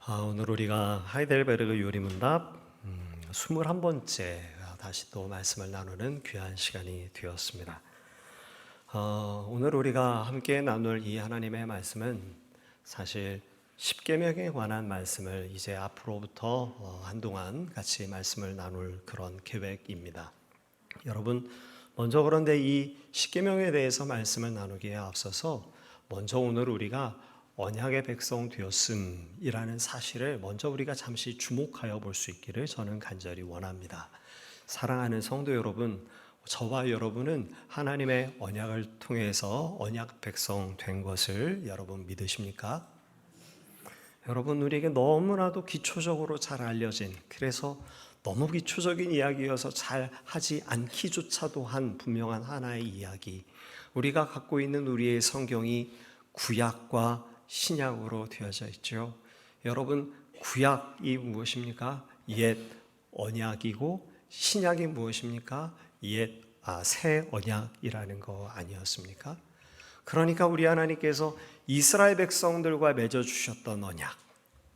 오늘 우리가 하이델베르그 요리문답 21번째 다시 또 말씀을 나누는 귀한 시간이 되었습니다. 오늘 우리가 함께 나눌 이 하나님의 말씀은 사실 십계명에 관한 말씀을 이제 앞으로부터 한동안 같이 말씀을 나눌 그런 계획입니다. 여러분, 먼저 그런데 이 십계명에 대해서 말씀을 나누기에 앞서서 먼저 오늘 우리가 언약의 백성 되었음이라는 사실을 먼저 우리가 잠시 주목하여 볼 수 있기를 저는 간절히 원합니다. 사랑하는 성도 여러분, 저와 여러분은 하나님의 언약을 통해서 언약 백성 된 것을 여러분 믿으십니까? 여러분, 우리에게 너무나도 기초적으로 잘 알려진, 그래서 너무 기초적인 이야기여서 잘 하지 않기조차도 한 분명한 하나의 이야기, 우리가 갖고 있는 우리의 성경이 구약과 신약으로 되어져 있죠. 여러분, 구약이 무엇입니까? 옛 언약이고 신약이 무엇입니까? 새 언약이라는 거 아니었습니까? 그러니까 우리 하나님께서 이스라엘 백성들과 맺어주셨던 언약,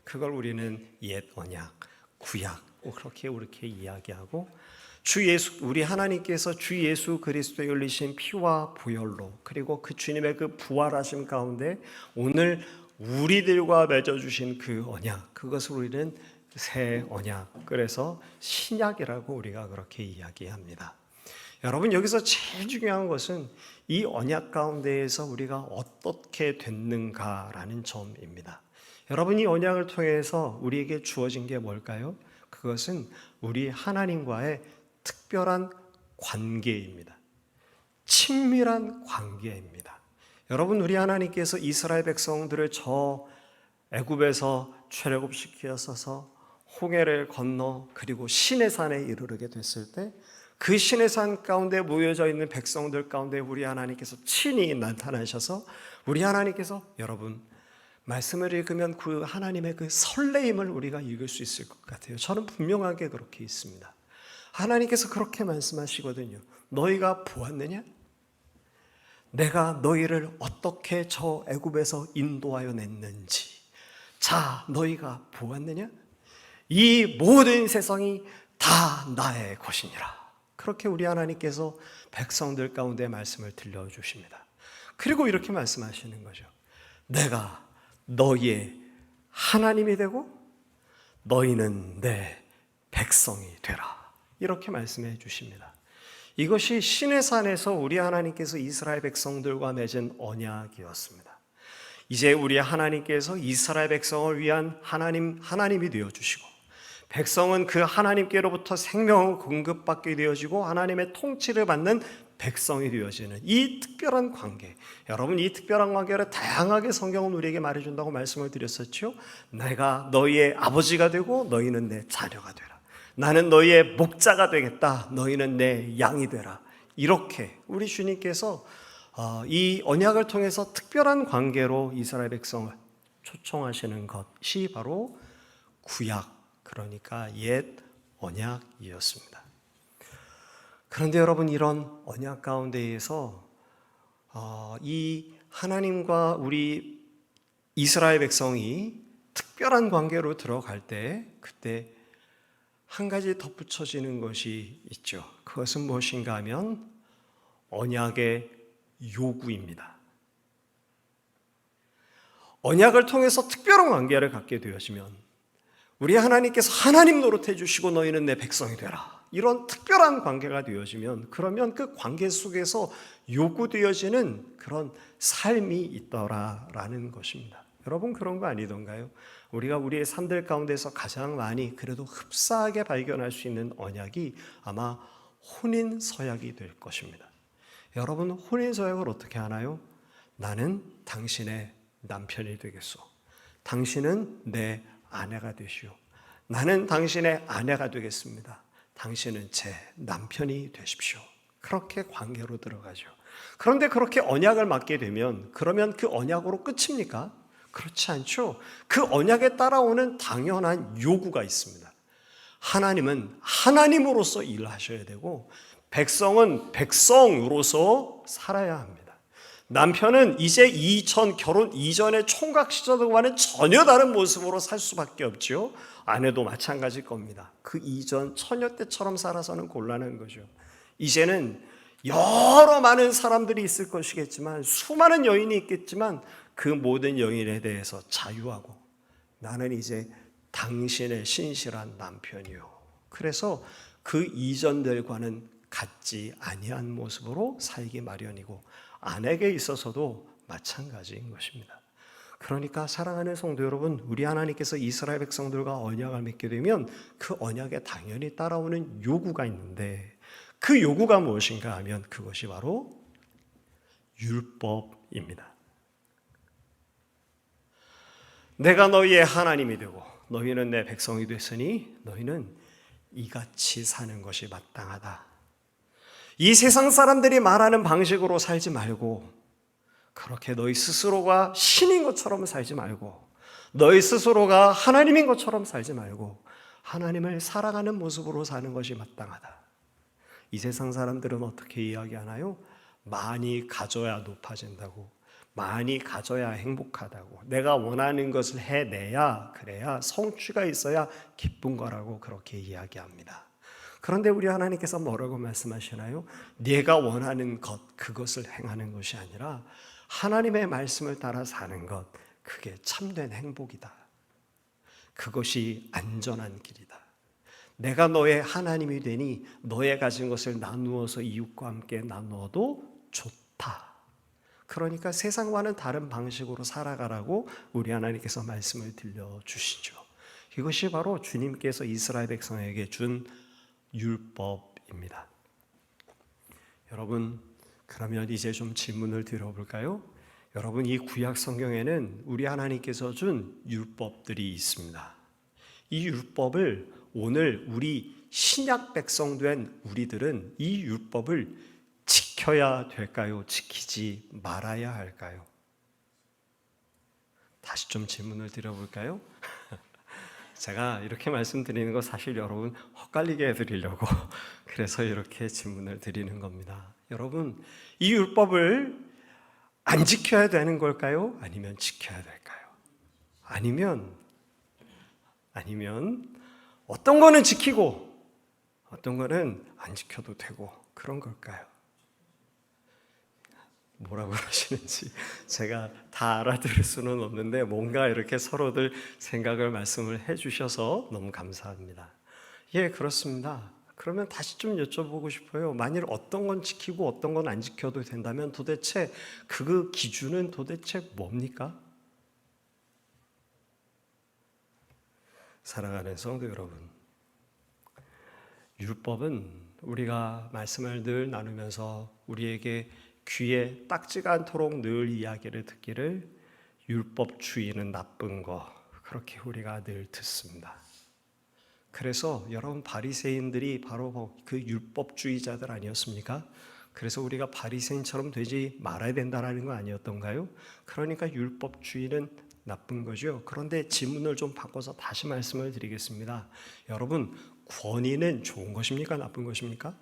그걸 우리는 옛 언약, 구약 그렇게 이야기하고, 우리 하나님께서 주 예수 그리스도의 흘리신 피와 보혈로, 그리고 그 주님의 그 부활하심 가운데 오늘 우리들과 맺어주신 그 언약, 그것을 우리는 새 언약, 그래서 신약이라고 우리가 그렇게 이야기합니다. 여러분, 여기서 제일 중요한 것은 이 언약 가운데에서 우리가 어떻게 됐는가라는 점입니다. 여러분, 이 언약을 통해서 우리에게 주어진 게 뭘까요? 그것은 우리 하나님과의 특별한 관계입니다. 친밀한 관계입니다. 여러분, 우리 하나님께서 이스라엘 백성들을 저 애굽에서 출애굽시키셔서 홍해를 건너 그리고 시내산에 이르게 됐을 때, 그 시내산 가운데 모여져 있는 백성들 가운데 우리 하나님께서 친히 나타나셔서, 우리 하나님께서, 여러분, 말씀을 읽으면 그 하나님의 그 설레임을 우리가 읽을 수 있을 것 같아요. 저는 분명하게 그렇게 있습니다. 하나님께서 그렇게 말씀하시거든요. 너희가 보았느냐? 내가 너희를 어떻게 저 애굽에서 인도하여 냈는지. 자, 너희가 보았느냐? 이 모든 세상이 다 나의 것이니라. 그렇게 우리 하나님께서 백성들 가운데 말씀을 들려주십니다. 그리고 이렇게 말씀하시는 거죠. 내가 너희의 하나님이 되고 너희는 내 백성이 되라. 이렇게 말씀해 주십니다. 이것이 시내산에서 우리 하나님께서 이스라엘 백성들과 맺은 언약이었습니다. 이제 우리 하나님께서 이스라엘 백성을 위한 하나님이 되어주시고, 백성은 그 하나님께로부터 생명을 공급받게 되어지고 하나님의 통치를 받는 백성이 되어지는 이 특별한 관계, 여러분, 이 특별한 관계를 다양하게 성경은 우리에게 말해준다고 말씀을 드렸었죠. 내가 너희의 아버지가 되고 너희는 내 자녀가 되라. 나는 너희의 목자가 되겠다. 너희는 내 양이 되라. 이렇게 우리 주님께서 이 언약을 통해서 특별한 관계로 이스라엘 백성을 초청하시는 것이 바로 구약, 그러니까 옛 언약이었습니다. 그런데 여러분, 이런 언약 가운데에서 이 하나님과 우리 이스라엘 백성이 특별한 관계로 들어갈 때, 그때 한 가지 덧붙여지는 것이 있죠. 그것은 무엇인가 하면 언약의 요구입니다. 언약을 통해서 특별한 관계를 갖게 되어지면 우리 하나님께서 하나님 노릇해 주시고 너희는 내 백성이 되라. 이런 특별한 관계가 되어지면, 그러면 그 관계 속에서 요구되어지는 그런 삶이 있더라라는 것입니다. 여러분, 그런 거 아니던가요? 우리가 우리의 삶들 가운데서 가장 많이 그래도 흡사하게 발견할 수 있는 언약이 아마 혼인서약이 될 것입니다. 여러분, 혼인서약을 어떻게 하나요? 나는 당신의 남편이 되겠소. 당신은 내 아내가 되시오. 나는 당신의 아내가 되겠습니다. 당신은 제 남편이 되십시오. 그렇게 관계로 들어가죠. 그런데 그렇게 언약을 맺게 되면, 그러면 그 언약으로 끝입니까? 그렇지 않죠. 그 언약에 따라오는 당연한 요구가 있습니다. 하나님은 하나님으로서 일을 하셔야 되고, 백성은 백성으로서 살아야 합니다. 남편은 이제 결혼 이전의 총각 시절과는 전혀 다른 모습으로 살 수밖에 없죠. 아내도 마찬가지일 겁니다. 그 이전 처녀 때처럼 살아서는 곤란한 거죠. 이제는 여러 많은 사람들이 있을 것이겠지만, 수많은 여인이 있겠지만 그 모든 여인에 대해서 자유하고, 나는 이제 당신의 신실한 남편이요. 그래서 그 이전들과는 같지 아니한 모습으로 살기 마련이고, 아내에게 있어서도 마찬가지인 것입니다. 그러니까 사랑하는 성도 여러분, 우리 하나님께서 이스라엘 백성들과 언약을 맺게 되면 그 언약에 당연히 따라오는 요구가 있는데, 그 요구가 무엇인가 하면 그것이 바로 율법입니다. 내가 너희의 하나님이 되고 너희는 내 백성이 됐으니 너희는 이같이 사는 것이 마땅하다. 이 세상 사람들이 말하는 방식으로 살지 말고, 그렇게 너희 스스로가 신인 것처럼 살지 말고, 너희 스스로가 하나님인 것처럼 살지 말고 하나님을 살아가는 모습으로 사는 것이 마땅하다. 이 세상 사람들은 어떻게 이야기하나요? 많이 가져야 높아진다고, 많이 가져야 행복하다고, 내가 원하는 것을 해내야, 그래야 성취가 있어야 기쁜 거라고 그렇게 이야기합니다. 그런데 우리 하나님께서 뭐라고 말씀하시나요? 네가 원하는 것, 그것을 행하는 것이 아니라 하나님의 말씀을 따라 사는 것, 그게 참된 행복이다. 그것이 안전한 길이다. 내가 너의 하나님이 되니 너의 가진 것을 나누어서 이웃과 함께 나누어도 좋다. 그러니까 세상과는 다른 방식으로 살아가라고 우리 하나님께서 말씀을 들려주시죠. 이것이 바로 주님께서 이스라엘 백성에게 준 율법입니다. 여러분, 그러면 이제 좀 질문을 드려볼까요? 여러분, 이 구약 성경에는 우리 하나님께서 준 율법들이 있습니다. 이 율법을 오늘 우리 신약 백성 된 우리들은 이 율법을 지켜야 될까요? 지키지 말아야 할까요? 다시 좀 질문을 드려볼까요? 제가 이렇게 말씀드리는 거 사실 여러분 헛갈리게 해드리려고 그래서 이렇게 질문을 드리는 겁니다. 여러분, 이 율법을 안 지켜야 되는 걸까요? 아니면 지켜야 될까요? 아니면 어떤 거는 지키고 어떤 거는 안 지켜도 되고 그런 걸까요? 뭐라고 그러시는지 제가 다 알아들을 수는 없는데 뭔가 이렇게 서로들 생각을 말씀을 해주셔서 너무 감사합니다. 예, 그렇습니다. 그러면 다시 좀 여쭤보고 싶어요. 만일 어떤 건 지키고 어떤 건 안 지켜도 된다면 도대체 그 기준은 도대체 뭡니까? 사랑하는 성도 여러분, 율법은 우리가 말씀을 늘 나누면서 우리에게 귀에 딱지가 않도록 늘 이야기를 듣기를 율법주의는 나쁜 거, 그렇게 우리가 늘 듣습니다. 그래서 여러분, 바리새인들이 바로 그 율법주의자들 아니었습니까? 그래서 우리가 바리새인처럼 되지 말아야 된다라는 거 아니었던가요? 그러니까 율법주의는 나쁜 거죠. 그런데 질문을 좀 바꿔서 다시 말씀을 드리겠습니다. 여러분, 권위는 좋은 것입니까? 나쁜 것입니까?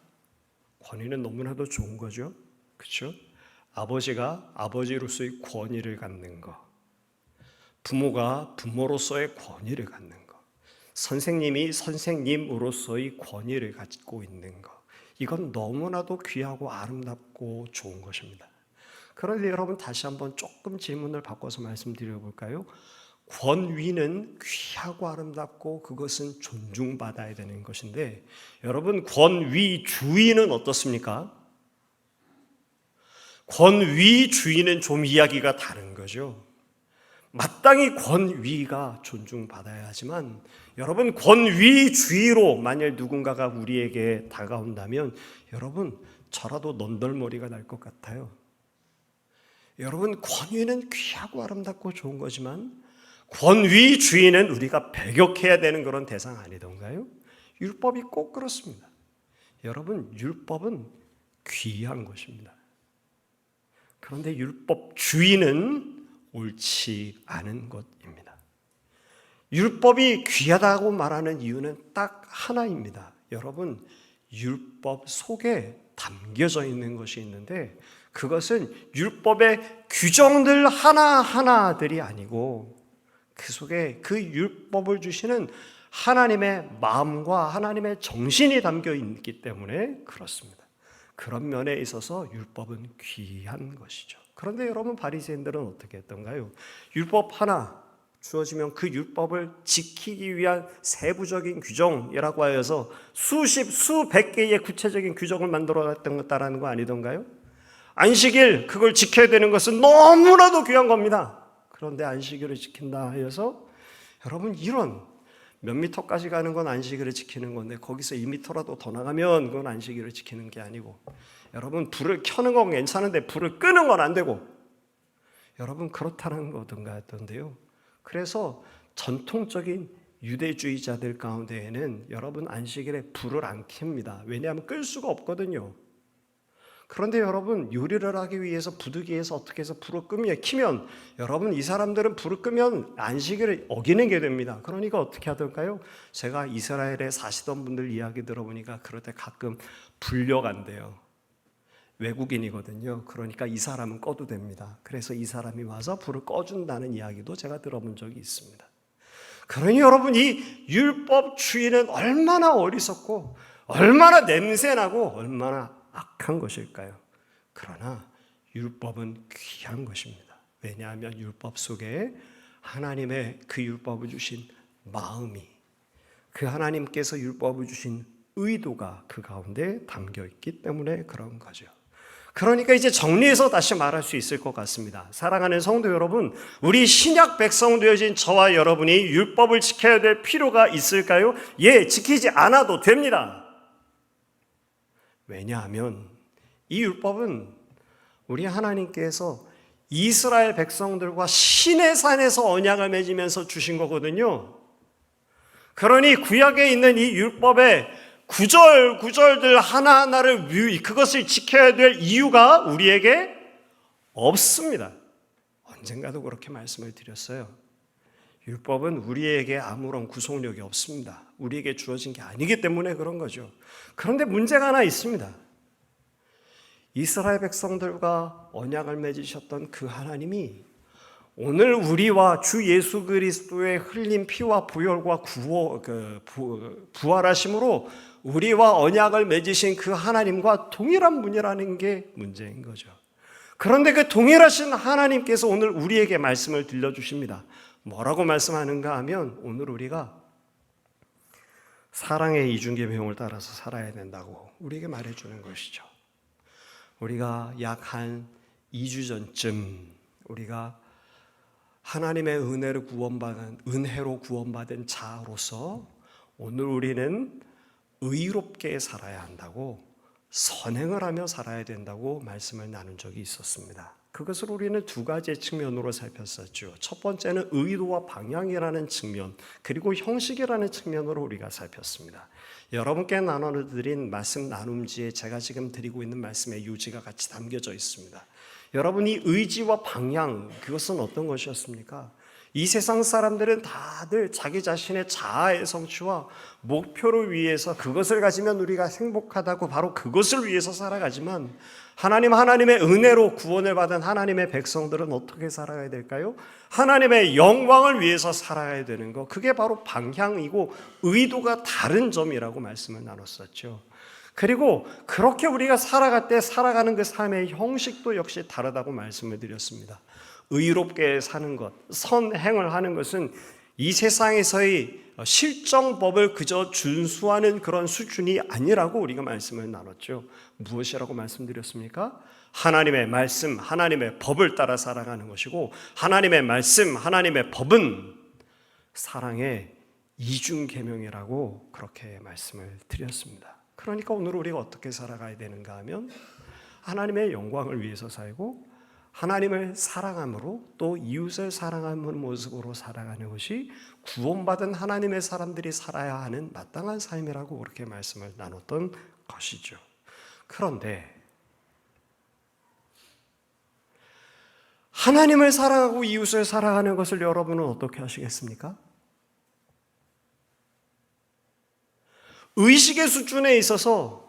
권위는 너무나도 좋은 거죠. 그렇죠? 아버지가 아버지로서의 권위를 갖는 것, 부모가 부모로서의 권위를 갖는 것, 선생님이 선생님으로서의 권위를 갖고 있는 것, 이건 너무나도 귀하고 아름답고 좋은 것입니다. 그런데 여러분, 다시 한번 조금 질문을 바꿔서 말씀드려볼까요? 권위는 귀하고 아름답고 그것은 존중받아야 되는 것인데, 여러분, 권위주의는 어떻습니까? 권위주의는 좀 이야기가 다른 거죠. 마땅히 권위가 존중받아야 하지만, 여러분, 권위주의로 만약 누군가가 우리에게 다가온다면 여러분, 저라도 넌덜머리가 날 것 같아요. 여러분, 권위는 귀하고 아름답고 좋은 거지만 권위주의는 우리가 배격해야 되는 그런 대상 아니던가요? 율법이 꼭 그렇습니다. 여러분, 율법은 귀한 것입니다. 그런데 율법주의는 옳지 않은 것입니다. 율법이 귀하다고 말하는 이유는 딱 하나입니다. 여러분, 율법 속에 담겨져 있는 것이 있는데 그것은 율법의 규정들 하나하나들이 아니고 그 속에 그 율법을 주시는 하나님의 마음과 하나님의 정신이 담겨 있기 때문에 그렇습니다. 그런 면에 있어서 율법은 귀한 것이죠. 그런데 여러분, 바리새인들은 어떻게 했던가요? 율법 하나 주어지면 그 율법을 지키기 위한 세부적인 규정이라고 하여서 수백 개의 구체적인 규정을 만들어냈다라는 거 아니던가요? 안식일, 그걸 지켜야 되는 것은 너무나도 귀한 겁니다. 그런데 안식일을 지킨다 하여서 여러분, 이런 몇 미터까지 가는 건 안식일을 지키는 건데 거기서 2미터라도 더 나가면 그건 안식일을 지키는 게 아니고, 여러분, 불을 켜는 건 괜찮은데 불을 끄는 건 안 되고, 여러분, 그렇다는 거던가 했던데요. 그래서 전통적인 유대주의자들 가운데에는 여러분, 안식일에 불을 안 켭니다. 왜냐하면 끌 수가 없거든요. 그런데 여러분, 요리를 하기 위해서 부득이해서 어떻게 해서 불을 켜면 여러분, 이 사람들은 불을 끄면 안식일을 어기는 게 됩니다. 그러니까 어떻게 하던가요? 제가 이스라엘에 사시던 분들 이야기 들어보니까 그럴 때 가끔 불려간대요. 외국인이거든요. 그러니까 이 사람은 꺼도 됩니다. 그래서 이 사람이 와서 불을 꺼준다는 이야기도 제가 들어본 적이 있습니다. 그러니 여러분, 이 율법주의는 얼마나 어리석고 얼마나 냄새나고 얼마나 악한 것일까요? 그러나 율법은 귀한 것입니다. 왜냐하면 율법 속에 하나님의 그 율법을 주신 마음이, 그 하나님께서 율법을 주신 의도가 그 가운데 담겨 있기 때문에 그런 거죠. 그러니까 이제 정리해서 다시 말할 수 있을 것 같습니다. 사랑하는 성도 여러분, 우리 신약 백성 되어진 저와 여러분이 율법을 지켜야 될 필요가 있을까요? 예, 지키지 않아도 됩니다. 왜냐하면 이 율법은 우리 하나님께서 이스라엘 백성들과 시내산에서 언약을 맺으면서 주신 거거든요. 그러니 구약에 있는 이 율법의 구절들 하나하나를 그것을 지켜야 될 이유가 우리에게 없습니다. 언젠가도 그렇게 말씀을 드렸어요. 율법은 우리에게 아무런 구속력이 없습니다. 우리에게 주어진 게 아니기 때문에 그런 거죠. 그런데 문제가 하나 있습니다. 이스라엘 백성들과 언약을 맺으셨던 그 하나님이 오늘 우리와 주 예수 그리스도의 흘린 피와 보혈과 부활하심으로 우리와 언약을 맺으신 그 하나님과 동일한 분이라는 게 문제인 거죠. 그런데 그 동일하신 하나님께서 오늘 우리에게 말씀을 들려주십니다. 뭐라고 말씀하는가 하면 오늘 우리가 사랑의 이중계명을 따라서 살아야 된다고 우리에게 말해주는 것이죠. 우리가 약 한 2주 전쯤 우리가 하나님의 은혜로 구원받은 자로서 오늘 우리는 의롭게 살아야 한다고, 선행을 하며 살아야 된다고 말씀을 나눈 적이 있었습니다. 그것을 우리는 두 가지의 측면으로 살폈었죠. 첫 번째는 의도와 방향이라는 측면, 그리고 형식이라는 측면으로 우리가 살폈습니다. 여러분께 나눠드린 말씀 나눔지에 제가 지금 드리고 있는 말씀의 요지가 같이 담겨져 있습니다. 여러분이 의지와 방향, 그것은 어떤 것이었습니까? 이 세상 사람들은 다들 자기 자신의 자아의 성취와 목표를 위해서 그것을 가지면 우리가 행복하다고 바로 그것을 위해서 살아가지만 하나님의 은혜로 구원을 받은 하나님의 백성들은 어떻게 살아야 될까요? 하나님의 영광을 위해서 살아야 되는 것, 그게 바로 방향이고 의도가 다른 점이라고 말씀을 나눴었죠. 그리고 그렇게 우리가 살아갈 때 살아가는 그 삶의 형식도 역시 다르다고 말씀을 드렸습니다. 의롭게 사는 것, 선행을 하는 것은 이 세상에서의 실정법을 그저 준수하는 그런 수준이 아니라고 우리가 말씀을 나눴죠. 무엇이라고 말씀드렸습니까? 하나님의 말씀, 하나님의 법을 따라 살아가는 것이고, 하나님의 말씀, 하나님의 법은 사랑의 이중계명이라고 그렇게 말씀을 드렸습니다. 그러니까 오늘 우리가 어떻게 살아가야 되는가 하면 하나님의 영광을 위해서 살고 하나님을 사랑함으로 또 이웃을 사랑하는 모습으로 살아가는 것이 구원받은 하나님의 사람들이 살아야 하는 마땅한 삶이라고 그렇게 말씀을 나눴던 것이죠. 그런데 하나님을 사랑하고 이웃을 사랑하는 것을 여러분은 어떻게 하시겠습니까? 의식의 수준에 있어서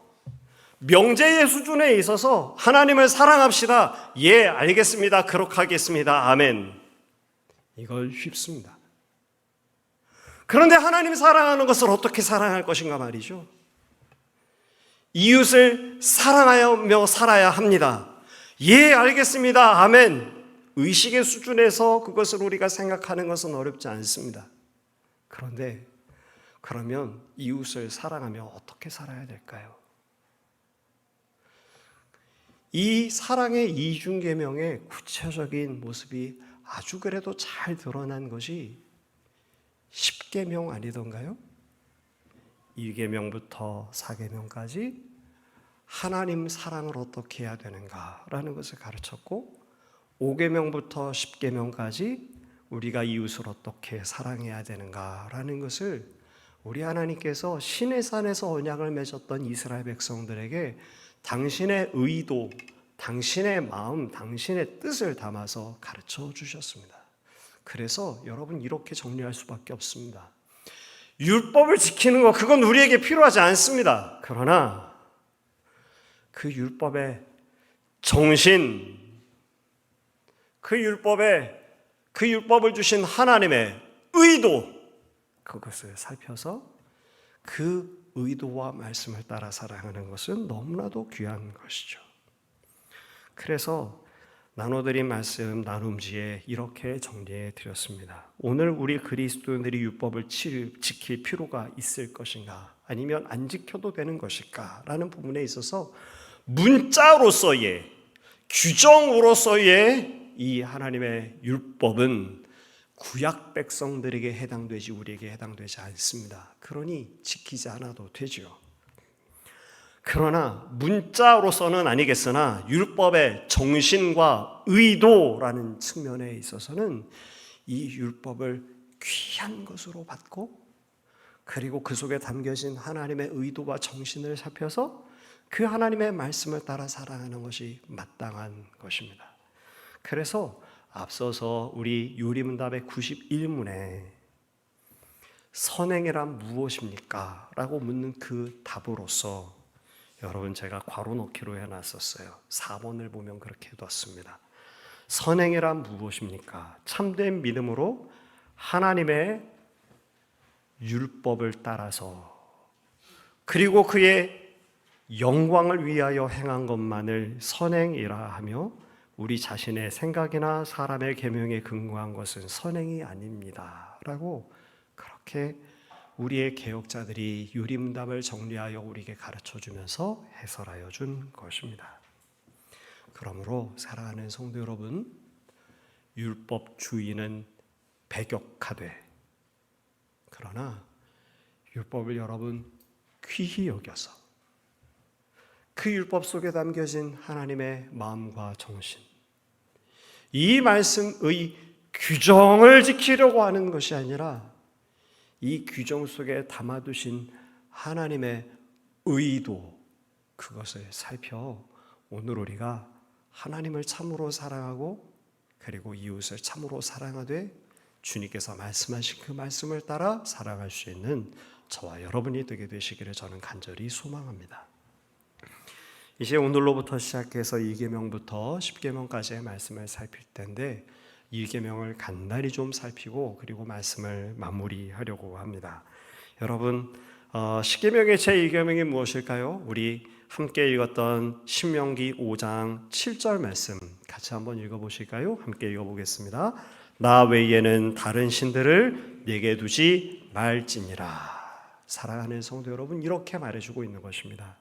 명제의 수준에 있어서 하나님을 사랑합시다. 예, 알겠습니다. 그렇게 하겠습니다. 아멘. 이걸 쉽습니다. 그런데 하나님 사랑하는 것을 어떻게 사랑할 것인가 말이죠. 이웃을 사랑하며 살아야 합니다. 예, 알겠습니다. 아멘. 의식의 수준에서 그것을 우리가 생각하는 것은 어렵지 않습니다. 그런데 그러면 이웃을 사랑하며 어떻게 살아야 될까요? 이 사랑의 이중계명의 구체적인 모습이 아주 그래도 잘 드러난 것이 10계명 아니던가요? 1계명부터 4계명까지 하나님 사랑을 어떻게 해야 되는가라는 것을 가르쳤고 5계명부터 10계명까지 우리가 이웃을 어떻게 사랑해야 되는가라는 것을 우리 하나님께서 시내산에서 언약을 맺었던 이스라엘 백성들에게 당신의 의도, 당신의 마음, 당신의 뜻을 담아서 가르쳐 주셨습니다. 그래서 여러분 이렇게 정리할 수밖에 없습니다. 율법을 지키는 것, 그건 우리에게 필요하지 않습니다. 그러나 그 율법의 정신, 그 율법을 주신 하나님의 의도, 그것을 살펴서 그 의도와 말씀을 따라 살아가는 것은 너무나도 귀한 것이죠. 그래서 나눠드린 말씀 나눔지에 이렇게 정리해 드렸습니다. 오늘 우리 그리스도인들이 율법을 지킬 필요가 있을 것인가, 아니면 안 지켜도 되는 것일까 라는 부분에 있어서 문자로서의, 규정으로서의 이 하나님의 율법은 구약 백성들에게 해당되지 우리에게 해당되지 않습니다. 그러니 지키지 않아도 되죠. 그러나 문자로서는 아니겠으나 율법의 정신과 의도라는 측면에 있어서는 이 율법을 귀한 것으로 받고 그리고 그 속에 담겨진 하나님의 의도와 정신을 살펴서 그 하나님의 말씀을 따라 살아가는 것이 마땅한 것입니다. 그래서 앞서서 우리 요리문답의 91문에 선행이란 무엇입니까? 라고 묻는 그 답으로서 여러분 제가 괄호 넣기로 해놨었어요. 4번을 보면 그렇게 해뒀습니다. 선행이란 무엇입니까? 참된 믿음으로 하나님의 율법을 따라서 그리고 그의 영광을 위하여 행한 것만을 선행이라 하며 우리 자신의 생각이나 사람의 계명에 근거한 것은 선행이 아닙니다. 라고 그렇게 우리의 개혁자들이 유리문답을 정리하여 우리에게 가르쳐주면서 해설하여 준 것입니다. 그러므로 사랑하는 성도 여러분, 율법주의는 배격하되 그러나 율법을 여러분 귀히 여겨서 그 율법 속에 담겨진 하나님의 마음과 정신, 이 말씀의 규정을 지키려고 하는 것이 아니라 이 규정 속에 담아두신 하나님의 의도, 그것을 살펴 오늘 우리가 하나님을 참으로 사랑하고 그리고 이웃을 참으로 사랑하되 주님께서 말씀하신 그 말씀을 따라 살아갈 수 있는 저와 여러분이 되게 되시기를 저는 간절히 소망합니다. 이제 오늘로부터 시작해서 2계명부터 10계명까지의 말씀을 살필 텐데 1계명을 간단히 좀 살피고 그리고 말씀을 마무리하려고 합니다. 여러분 10계명의 제2계명이 무엇일까요? 우리 함께 읽었던 신명기 5장 7절 말씀 같이 한번 읽어보실까요? 함께 읽어보겠습니다. 나 외에는 다른 신들을 내게 두지 말지니라. 사랑하는 성도 여러분, 이렇게 말해주고 있는 것입니다.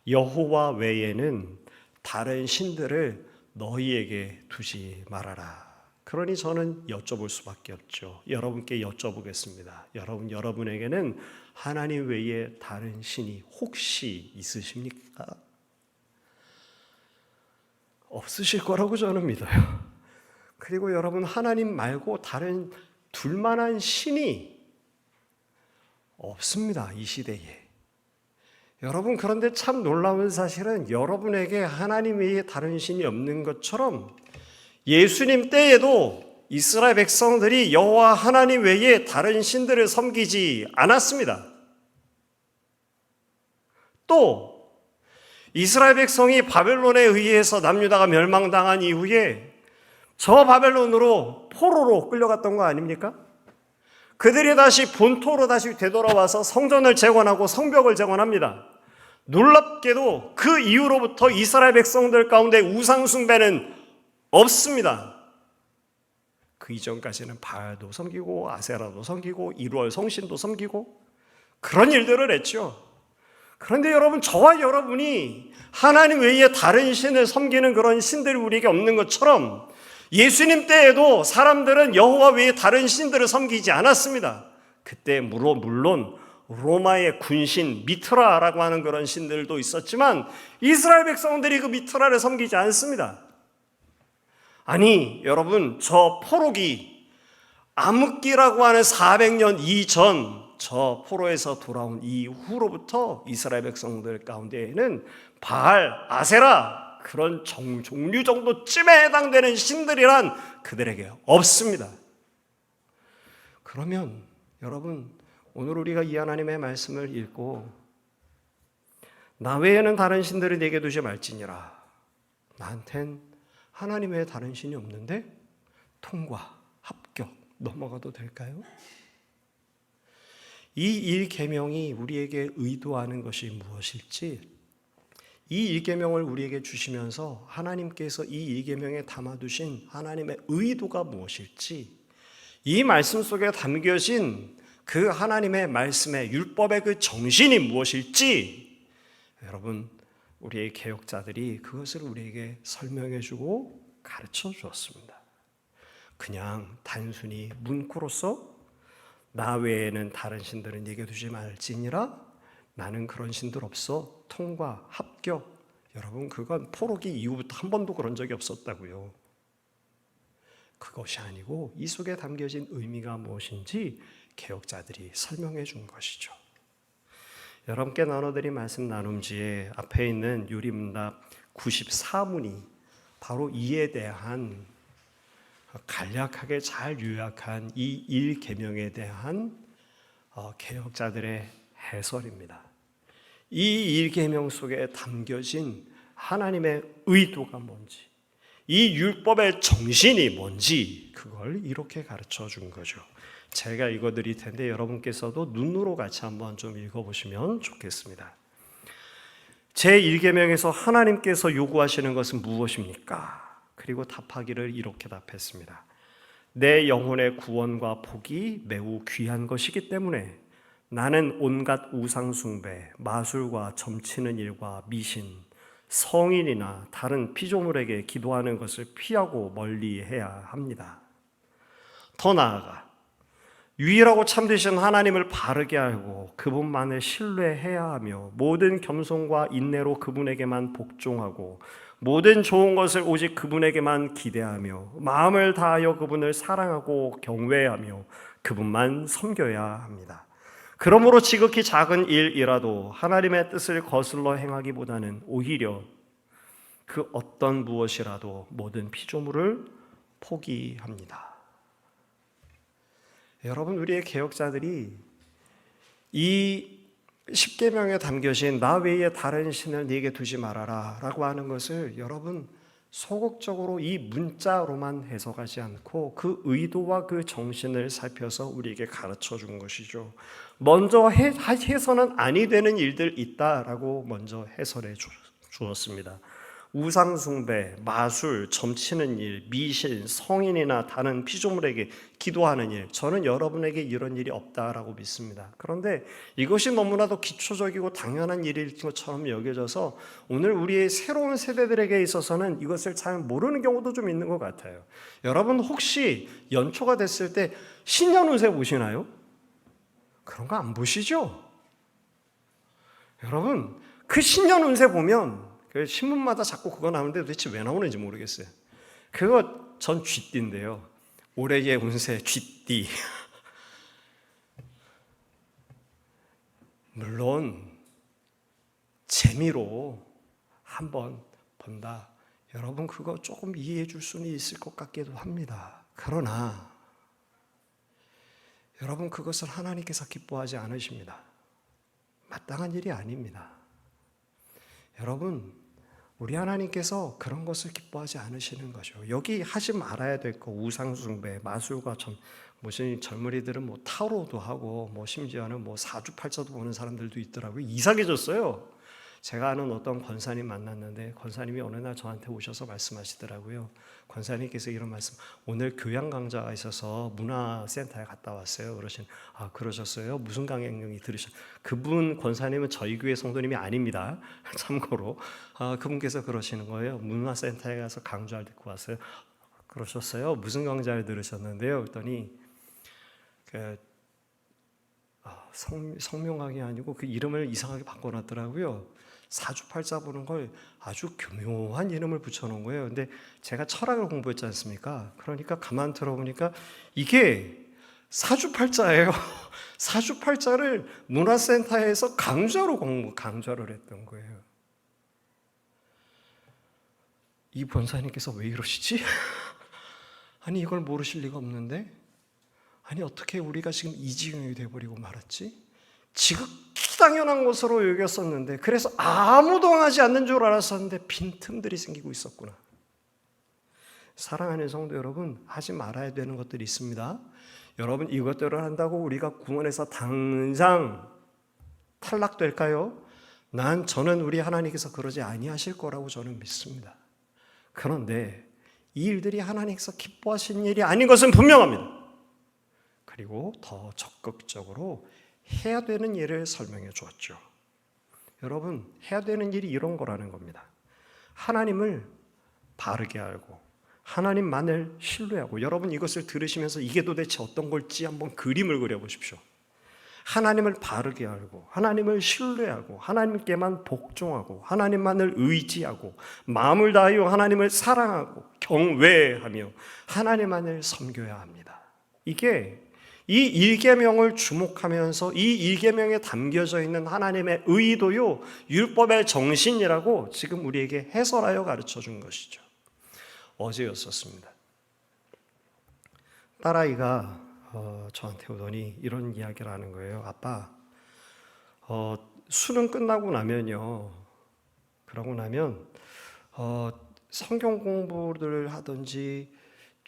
여호와 외에는 다른 신들을 너희에게 두지 말아라. 그러니 저는 여쭤볼 수밖에 없죠. 여러분께 여쭤보겠습니다. 여러분에게는 하나님 외에 다른 신이 혹시 있으십니까? 없으실 거라고 저는 믿어요. 그리고 여러분, 하나님 말고 다른 둘만한 신이 없습니다. 이 시대에. 여러분, 그런데 참 놀라운 사실은 여러분에게 하나님 외에 다른 신이 없는 것처럼 예수님 때에도 이스라엘 백성들이 여호와 하나님 외에 다른 신들을 섬기지 않았습니다. 또 이스라엘 백성이 바벨론에 의해서 남유다가 멸망당한 이후에 저 바벨론으로 포로로 끌려갔던 거 아닙니까? 그들이 다시 본토로 다시 되돌아와서 성전을 재건하고 성벽을 재건합니다. 놀랍게도 그 이후로부터 이스라엘 백성들 가운데 우상 숭배는 없습니다. 그 이전까지는 바알도 섬기고 아세라도 섬기고 이루얼 성신도 섬기고 그런 일들을 했죠. 그런데 여러분, 저와 여러분이 하나님 외에 다른 신을 섬기는 그런 신들이 우리에게 없는 것처럼 예수님 때에도 사람들은 여호와 외에 다른 신들을 섬기지 않았습니다. 그때 물론 로마의 군신 미트라라고 하는 그런 신들도 있었지만 이스라엘 백성들이 그 미트라를 섬기지 않습니다. 아니 여러분, 저 포로기 암흑기라고 하는 400년 이전 저 포로에서 돌아온 이후로부터 이스라엘 백성들 가운데에는 바알, 아세라 그런 종류 정도쯤에 해당되는 신들이란 그들에게 없습니다. 그러면 여러분, 오늘 우리가 이 하나님의 말씀을 읽고 나 외에는 다른 신들을 내게 두지 말지니라, 나한텐 하나님 외에 다른 신이 없는데 통과, 합격 넘어가도 될까요? 이 1계명이 우리에게 의도하는 것이 무엇일지, 이 1계명을 우리에게 주시면서 하나님께서 이 1계명에 담아두신 하나님의 의도가 무엇일지, 이 말씀 속에 담겨진 그 하나님의 말씀의 율법의 그 정신이 무엇일지, 여러분, 우리의 개혁자들이 그것을 우리에게 설명해 주고 가르쳐 주었습니다. 그냥 단순히 문구로서 나 외에는 다른 신들은 내게 두지 말지니라, 나는 그런 신들 없어, 통과, 합격. 여러분, 그건 포로기 이후부터 한 번도 그런 적이 없었다고요. 그것이 아니고 이 속에 담겨진 의미가 무엇인지 개혁자들이 설명해 준 것이죠. 여러분께 나눠드린 말씀 나눔지에 앞에 있는 유리문답 94문이 바로 이에 대한 간략하게 잘 요약한 이 1계명에 대한 개혁자들의 해설입니다. 이 1계명 속에 담겨진 하나님의 의도가 뭔지, 이 율법의 정신이 뭔지 그걸 이렇게 가르쳐 준 거죠. 제가 읽어드릴 텐데 여러분께서도 눈으로 같이 한번 좀 읽어보시면 좋겠습니다. 제1계명에서 하나님께서 요구하시는 것은 무엇입니까? 그리고 답하기를 이렇게 답했습니다. 내 영혼의 구원과 복이 매우 귀한 것이기 때문에 나는 온갖 우상숭배, 마술과 점치는 일과 미신, 성인이나 다른 피조물에게 기도하는 것을 피하고 멀리해야 합니다. 더 나아가 유일하고 참되신 하나님을 바르게 알고 그분만을 신뢰해야 하며 모든 겸손과 인내로 그분에게만 복종하고 모든 좋은 것을 오직 그분에게만 기대하며 마음을 다하여 그분을 사랑하고 경외하며 그분만 섬겨야 합니다. 그러므로 지극히 작은 일이라도 하나님의 뜻을 거슬러 행하기보다는 오히려 그 어떤 무엇이라도 모든 피조물을 포기합니다. 여러분, 우리의 개혁자들이 이 10계명에 담겨진 나 외에 다른 신을 네게 두지 말아라 라고 하는 것을 여러분 소극적으로 이 문자로만 해석하지 않고 그 의도와 그 정신을 살펴서 우리에게 가르쳐 준 것이죠. 먼저 해서는 아니 되는 일들 있다라고 먼저 해설해 주었습니다. 우상숭배, 마술, 점치는 일, 미신, 성인이나 다른 피조물에게 기도하는 일, 저는 여러분에게 이런 일이 없다라고 믿습니다. 그런데 이것이 너무나도 기초적이고 당연한 일일 것처럼 여겨져서 오늘 우리의 새로운 세대들에게 있어서는 이것을 잘 모르는 경우도 좀 있는 것 같아요. 여러분 혹시 연초가 됐을 때 신년 운세 보시나요? 그런 거 안 보시죠? 여러분 그 신년 운세 보면 신문마다 자꾸 그거 나오는데 도대체 왜 나오는지 모르겠어요. 그거 전 쥐띠인데요. 올해의 운세 쥐띠. 물론 재미로 한번 본다. 여러분 그거 조금 이해해 줄 수는 있을 것 같기도 합니다. 그러나 여러분 그것을 하나님께서 기뻐하지 않으십니다. 마땅한 일이 아닙니다. 여러분, 우리 하나님께서 그런 것을 기뻐하지 않으시는 거죠. 여기 하지 말아야 될 거, 우상숭배, 마술과 무슨 젊은이들은 뭐 타로도 하고 뭐 심지어는 뭐 사주팔자도 보는 사람들도 있더라고요. 이상해졌어요. 제가 아는 어떤 권사님 만났는데 권사님이 어느 날 저한테 오셔서 말씀하시더라고요. 권사님께서 이런 말씀, 오늘 교양 강좌가 있어서 문화센터에 갔다 왔어요. 그러셨어요? 무슨 강연이 그분 권사님은 저희 교회 성도님이 아닙니다. 참고로 그분께서 그러시는 거예요. 문화센터에 가서 강좌를 듣고 왔어요. 그러셨어요? 무슨 강좌를 들으셨는데요? 그랬더니 성명학이 아니고 그 이름을 이상하게 바꿔놨더라고요. 사주팔자 보는 걸 아주 교묘한 이름을 붙여놓은 거예요. 근데 제가 철학을 공부했지 않습니까? 그러니까 가만 들어보니까 이게 사주팔자예요. 사주팔자를 문화센터에서 강좌를 했던 거예요. 이 권사님께서 왜 이러시지? 아니 이걸 모르실 리가 없는데, 아니 어떻게 우리가 지금 이 지경이 돼버리고 말았지? 지극히 당연한 것으로 여겼었는데, 그래서 아무도 하지 않는 줄 알았었는데 빈틈들이 생기고 있었구나. 사랑하는 성도 여러분, 하지 말아야 되는 것들이 있습니다. 여러분, 이것들을 한다고 우리가 구원에서 당장 탈락될까요? 저는 우리 하나님께서 그러지 아니하실 거라고 저는 믿습니다. 그런데 이 일들이 하나님께서 기뻐하시는 일이 아닌 것은 분명합니다. 그리고 더 적극적으로 해야 되는 일을 설명해 주었죠. 여러분, 해야 되는 일이 이런 거라는 겁니다. 하나님을 바르게 알고 하나님만을 신뢰하고, 여러분 이것을 들으시면서 이게 도대체 어떤 걸지 한번 그림을 그려보십시오. 하나님을 바르게 알고 하나님을 신뢰하고 하나님께만 복종하고 하나님만을 의지하고 마음을 다하여 하나님을 사랑하고 경외하며 하나님만을 섬겨야 합니다. 이게 이 일계명을 주목하면서 이 일계명에 담겨져 있는 하나님의 의도요, 율법의 정신이라고 지금 우리에게 해설하여 가르쳐 준 것이죠. 어제였었습니다. 딸아이가 저한테 오더니 이런 이야기를 하는 거예요. 아빠, 수능 끝나고 나면요, 그러고 나면 성경 공부를 하든지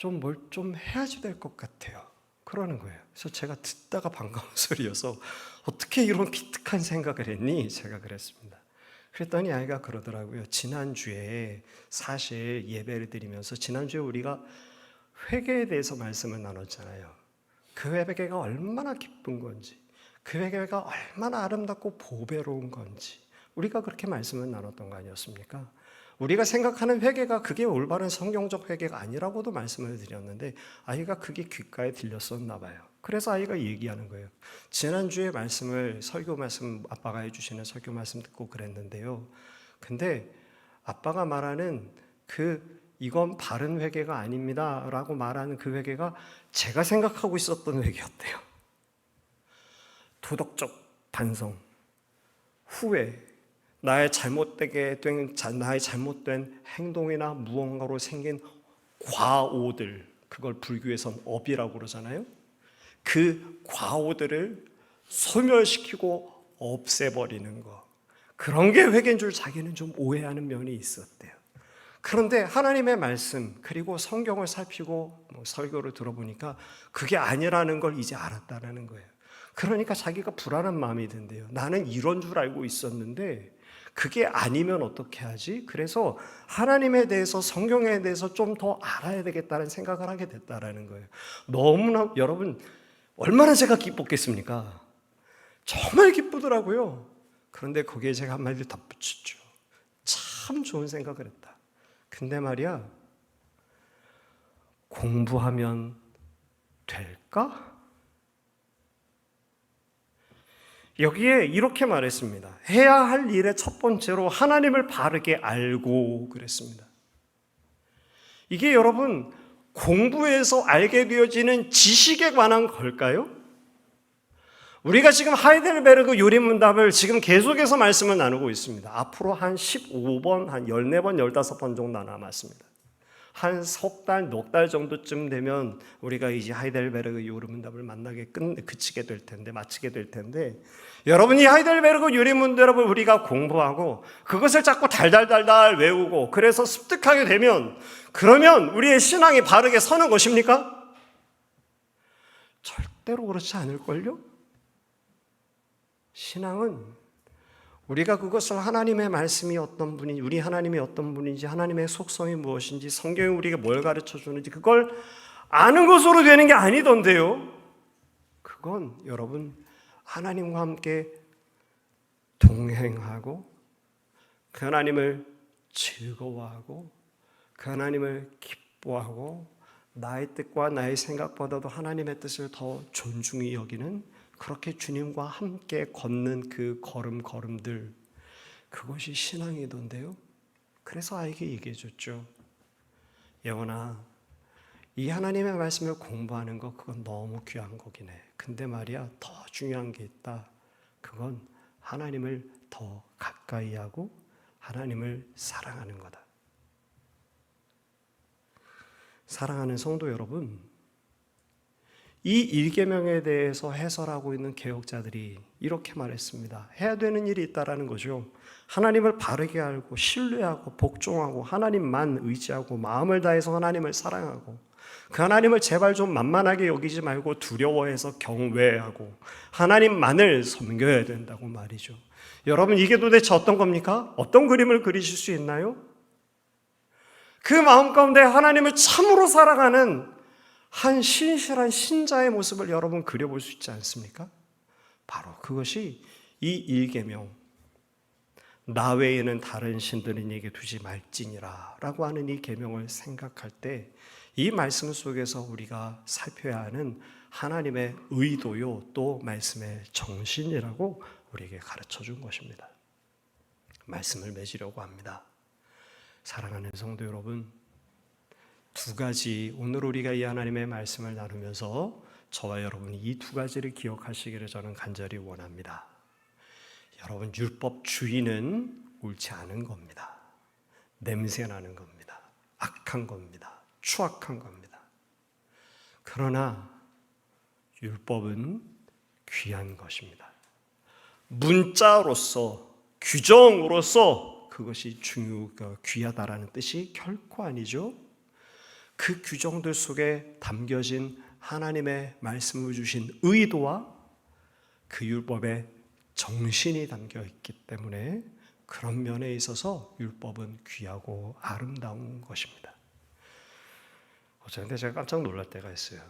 뭘 좀 해야지 될 것 같아요. 그러는 거예요. 그래서 제가 듣다가 반가운 소리여서 어떻게 이런 기특한 생각을 했니? 제가 그랬습니다. 그랬더니 아이가 그러더라고요. 지난주에 사실 예배를 드리면서 지난주에 우리가 회개에 대해서 말씀을 나눴잖아요. 그 회개가 얼마나 기쁜 건지, 그 회개가 얼마나 아름답고 보배로운 건지 우리가 그렇게 말씀을 나눴던 거 아니었습니까? 우리가 생각하는 회개가 그게 올바른 성경적 회개가 아니라고도 말씀을 드렸는데 아이가 그게 귓가에 들렸었나 봐요. 그래서 아이가 얘기하는 거예요. 지난주에 설교 말씀 아빠가 해주시는 설교 말씀 듣고 그랬는데요. 근데 아빠가 말하는 이건 바른 회개가 아닙니다 라고 말하는 그 회개가 제가 생각하고 있었던 회개였대요. 도덕적 반성, 후회, 나의 잘못된 행동이나 무언가로 생긴 과오들, 그걸 불교에선 업이라고 그러잖아요. 그 과오들을 소멸시키고 없애버리는 거, 그런 게 회개인 줄 자기는 좀 오해하는 면이 있었대요. 그런데 하나님의 말씀 그리고 성경을 살피고 설교를 들어보니까 그게 아니라는 걸 이제 알았다는 거예요. 그러니까 자기가 불안한 마음이 든대요. 나는 이런 줄 알고 있었는데 그게 아니면 어떻게 하지? 그래서 하나님에 대해서, 성경에 대해서 좀 더 알아야 되겠다는 생각을 하게 됐다는 거예요. 너무나, 여러분, 얼마나 제가 기뻤겠습니까? 정말 기쁘더라고요. 그런데 거기에 제가 한마디 덧붙였죠. 참 좋은 생각을 했다. 근데 말이야, 공부하면 될까? 여기에 이렇게 말했습니다. 해야 할 일의 첫 번째로 하나님을 바르게 알고 그랬습니다. 이게 여러분 공부에서 알게 되어지는 지식에 관한 걸까요? 우리가 지금 하이델베르그 요리문답을 지금 계속해서 말씀을 나누고 있습니다. 앞으로 한 15번, 한 14번, 15번 정도 남았습니다. 한 석 달, 넉 달 정도쯤 되면 우리가 이제 하이델베르그 요리문답을 그치게 될 텐데, 마치게 될 텐데, 여러분이 하이델베르그 요리문답을 우리가 공부하고 그것을 자꾸 달달달달 외우고 그래서 습득하게 되면, 그러면 우리의 신앙이 바르게 서는 것입니까? 절대로 그렇지 않을걸요? 신앙은 우리가 그것을 하나님의 말씀이 어떤 분인지, 우리 하나님이 어떤 분인지, 하나님의 속성이 무엇인지, 성경이 우리에게 뭘 가르쳐 주는지 그걸 아는 것으로 되는 게 아니던데요. 그건 여러분 하나님과 함께 동행하고 그 하나님을 즐거워하고 그 하나님을 기뻐하고 나의 뜻과 나의 생각보다도 하나님의 뜻을 더 존중히 여기는, 그렇게 주님과 함께 걷는 그 걸음들, 그것이 신앙이던데요. 그래서 아이에게 얘기해 줬죠. 영원아, 이 하나님의 말씀을 공부하는 거 그건 너무 귀한 거긴 해. 근데 말이야, 더 중요한 게 있다. 그건 하나님을 더 가까이 하고 하나님을 사랑하는 거다. 사랑하는 성도 여러분, 이 1계명에 대해서 해설하고 있는 개혁자들이 이렇게 말했습니다. 해야 되는 일이 있다라는 거죠. 하나님을 바르게 알고 신뢰하고 복종하고 하나님만 의지하고 마음을 다해서 하나님을 사랑하고 그 하나님을 제발 좀 만만하게 여기지 말고 두려워해서 경외하고 하나님만을 섬겨야 된다고 말이죠. 여러분, 이게 도대체 어떤 겁니까? 어떤 그림을 그리실 수 있나요? 그 마음 가운데 하나님을 참으로 사랑하는 한 신실한 신자의 모습을 여러분 그려볼 수 있지 않습니까? 바로 그것이 이 1계명, 나 외에는 다른 신들은 에게 두지 말지니라 라고 하는 이 계명을 생각할 때 이 말씀 속에서 우리가 살펴야 하는 하나님의 의도요, 또 말씀의 정신이라고 우리에게 가르쳐 준 것입니다. 말씀을 맺으려고 합니다. 사랑하는 성도 여러분, 두 가지, 오늘 우리가 이 하나님의 말씀을 나누면서 저와 여러분이 이 두 가지를 기억하시기를 저는 간절히 원합니다. 여러분, 율법주의는 옳지 않은 겁니다. 냄새나는 겁니다. 악한 겁니다. 추악한 겁니다. 그러나 율법은 귀한 것입니다. 문자로서, 규정으로서 그것이 귀하다라는 뜻이 결코 아니죠. 그 규정들 속에 담겨진 하나님의 말씀을 주신 의도와 그 율법의 정신이 담겨 있기 때문에 그런 면에 있어서 율법은 귀하고 아름다운 것입니다. 그런데 제가 깜짝 놀랄 때가 있어요.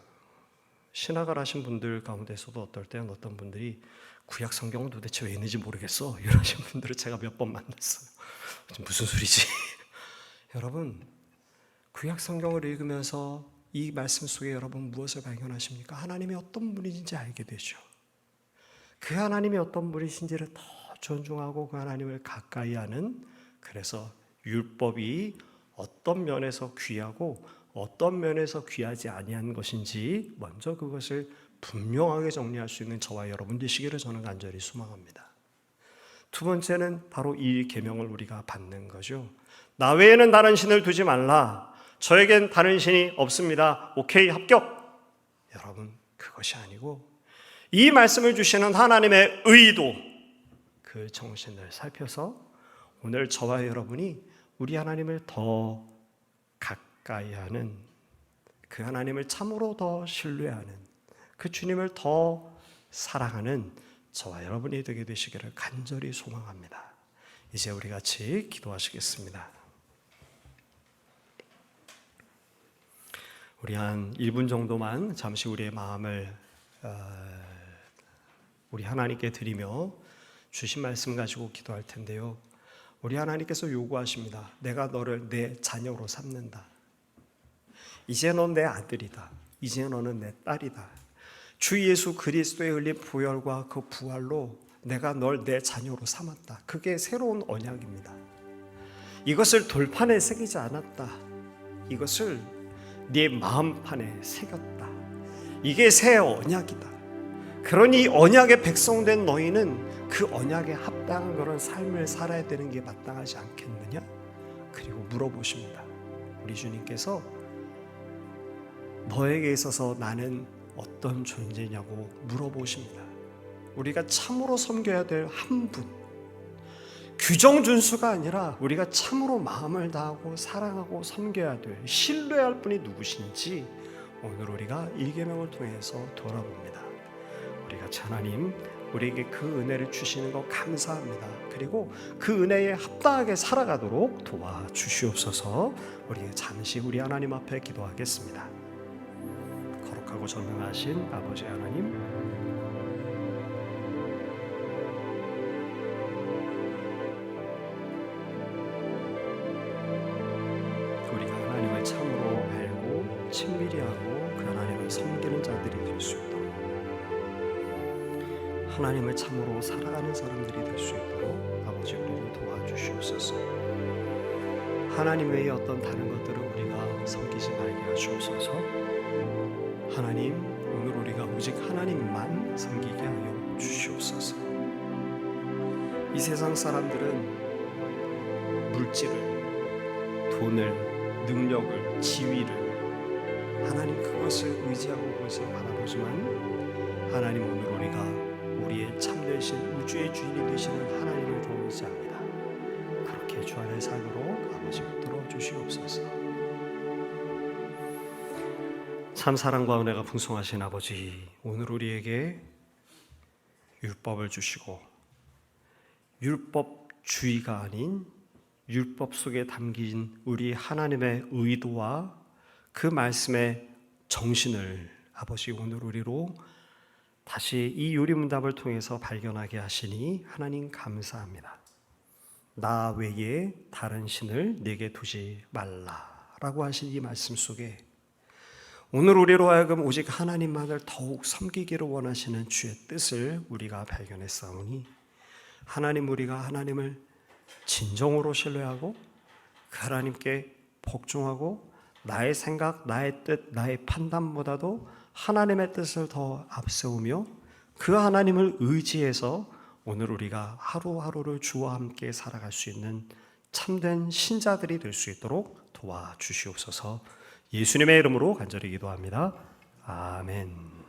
신학을 하신 분들 가운데서도 어떨 때는 어떤 분들이 구약 성경은 도대체 왜 있는지 모르겠어 이러신 분들을 제가 몇 번 만났어요. 무슨 소리지? 여러분, 구약 성경을 읽으면서 이 말씀 속에 여러분 무엇을 발견하십니까? 하나님이 어떤 분인지 알게 되죠. 그 하나님이 어떤 분이신지를 더 존중하고 그 하나님을 가까이 하는, 그래서 율법이 어떤 면에서 귀하고 어떤 면에서 귀하지 아니한 것인지 먼저 그것을 분명하게 정리할 수 있는 저와 여러분 되시기를 저는 간절히 소망합니다. 두 번째는 바로 이 계명을 우리가 받는 거죠. 나 외에는 다른 신을 두지 말라. 저에겐 다른 신이 없습니다. 오케이, 합격. 여러분, 그것이 아니고 이 말씀을 주시는 하나님의 의도, 그 정신을 살펴서 오늘 저와 여러분이 우리 하나님을 더 가까이 하는, 그 하나님을 참으로 더 신뢰하는, 그 주님을 더 사랑하는 저와 여러분이 되게 되시기를 간절히 소망합니다. 이제 우리 같이 기도하시겠습니다. 우리 한 1분 정도만 잠시 우리의 마음을 우리 하나님께 드리며 주신 말씀 가지고 기도할 텐데요. 우리 하나님께서 요구하십니다. 내가 너를 내 자녀로 삼는다. 이제 넌 내 아들이다. 이제 너는 내 딸이다. 주 예수 그리스도의 흘린 보혈과 그 부활로 내가 널 내 자녀로 삼았다. 그게 새로운 언약입니다. 이것을 돌판에 새기지 않았다. 이것을 네 마음판에 새겼다. 이게 새 언약이다. 그러니 언약의 백성된 너희는 그 언약에 합당한 그런 삶을 살아야 되는 게 마땅하지 않겠느냐? 그리고 물어보십니다. 우리 주님께서 너에게 있어서 나는 어떤 존재냐고 물어보십니다. 우리가 참으로 섬겨야 될 한 분, 규정 준수가 아니라 우리가 참으로 마음을 다하고 사랑하고 섬겨야 될, 신뢰할 분이 누구신지 오늘 우리가 이 계명을 통해서 돌아봅니다. 우리가 하나님 우리에게 그 은혜를 주시는 것 감사합니다. 그리고 그 은혜에 합당하게 살아가도록 도와주시옵소서. 우리 잠시 우리 하나님 앞에 기도하겠습니다. 거룩하고 전능하신 아버지 하나님, 우리가 하나님을 참으로 알고 친밀히 하고 그 하나님을 섬기는 자들이 될 수 있도록, 하나님을 참으로 살아가는 사람들이 될 수 있도록 아버지 우리를 도와주시옵소서. 하나님 외에 어떤 다른 것들을 우리가 섬기지 말게 하시옵소서. 하나님, 오늘 우리가 오직 하나님만 섬기게 하여 주시옵소서. 이 세상 사람들은 물질을, 돈을, 능력을, 지위를, 하나님 그것을 의지하고 그것을 바라보지만 하나님 오늘 우리가 우리의 참되신 우주의 주인이 되시는 하나님을 더 의지합니다. 그렇게 주 안에 살도록 아버지 붙들어 주시옵소서. 참 사랑과 은혜가 풍성하신 아버지, 오늘 우리에게 율법을 주시고 율법주의가 아닌 율법 속에 담긴 우리 하나님의 의도와 그 말씀의 정신을 아버지 오늘 우리로 다시 이 요리문답을 통해서 발견하게 하시니 하나님 감사합니다. 나 외에 다른 신을 내게 두지 말라라고 하신 이 말씀 속에 오늘 우리로 하여금 오직 하나님만을 더욱 섬기기를 원하시는 주의 뜻을 우리가 발견했사오니 하나님, 우리가 하나님을 진정으로 신뢰하고 그 하나님께 복종하고 나의 생각, 나의 뜻, 나의 판단보다도 하나님의 뜻을 더 앞세우며 그 하나님을 의지해서 오늘 우리가 하루하루를 주와 함께 살아갈 수 있는 참된 신자들이 될 수 있도록 도와주시옵소서. 예수님의 이름으로 간절히 기도합니다. 아멘.